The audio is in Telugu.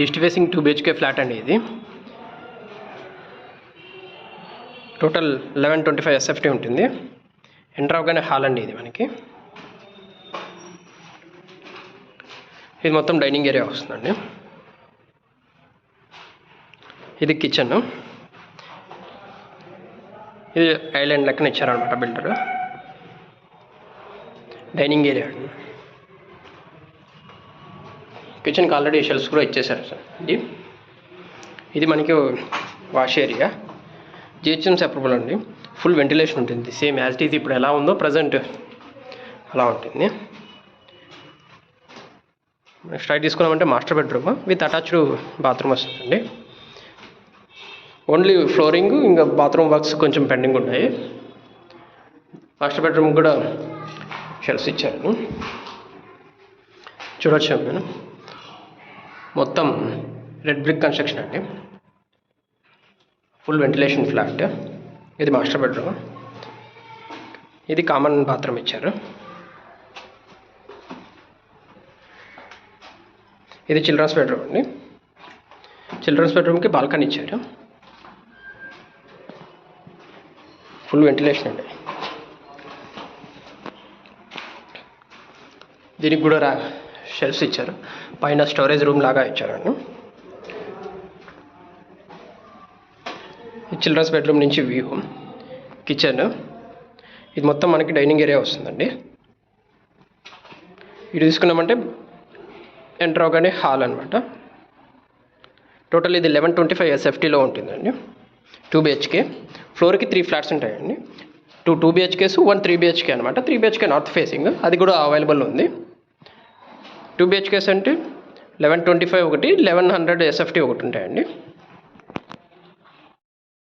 ఈస్ట్ ఫేసింగ్ 2 BHK ఫ్లాట్ అండి. ఇది టోటల్ 1125 SFT ఉంటుంది. ఎంటర్ అవగానే హాల్ అండి. ఇది మనకి ఇది మొత్తం డైనింగ్ ఏరియా వస్తుందండి. ఇది కిచెన్. ఇది ఐలాండ్ లెక్కన ఇచ్చారనమాట బిల్డర్. డైనింగ్ ఏరియా అండి. కిచెన్కి ఆల్రెడీ షెల్ఫ్స్ కూడా ఇచ్చేసారు సార్. ఇది మనకి వాష్ ఏరియా. జిహెచ్ఎంసీ అప్రూవల్ అండి. ఫుల్ వెంటిలేషన్ ఉంటుంది. సేమ్ యాజ్ ఇట్ ఈజ్ ఇప్పుడు ఎలా ఉందో ప్రజెంట్ అలా ఉంటుంది. స్ట్రైట్ తీసుకున్నామంటే master bedroom with attached bathroom వస్తుందండి. ఓన్లీ ఫ్లోరింగ్ ఇంకా బాత్రూమ్ వర్క్స్ కొంచెం పెండింగ్ ఉన్నాయి. మాస్టర్ బెడ్రూమ్ కూడా షెల్ఫ్స్ ఇచ్చారు. చూడొచ్చు నేను. మొత్తం రెడ్ బ్రిక్ కన్స్ట్రక్షన్ అండి. Full ventilation flat. ఇది మాస్టర్ బెడ్రూమ్. ఇది కామన్ బాత్రూమ్ ఇచ్చారు. ఇది చిల్డ్రన్స్ బెడ్రూమ్ అండి. చిల్డ్రన్స్ బెడ్రూమ్కి బాల్కనీ ఇచ్చారు. ఫుల్ వెంటిలేషన్ అండి. దీనికి కూడా షెల్ఫ్స్ ఇచ్చారు. పైన స్టోరేజ్ రూమ్ లాగా ఇచ్చారండి. చిల్డ్రన్స్ బెడ్రూమ్ నుంచి వ్యూ. కిచెన్. ఇది మొత్తం మనకి డైనింగ్ ఏరియా వస్తుందండి. ఇది తీసుకున్నామంటే ఎంటర్ అవగానే హాల్ అనమాట. టోటల్ ఇది 1125 SFTలో ఉంటుందండి. 2 BHK. ఫ్లోర్కి 3 ఫ్లాట్స్ ఉంటాయండి. 2 BHKs 1 3 BHK అనమాట. 3 BHK నార్త్ ఫేసింగ్, అది కూడా అవైలబుల్ ఉంది. 2 BHKs అంటే 1125 ఒకటి, 1100 SFT ఒకటి ఉంటాయండి.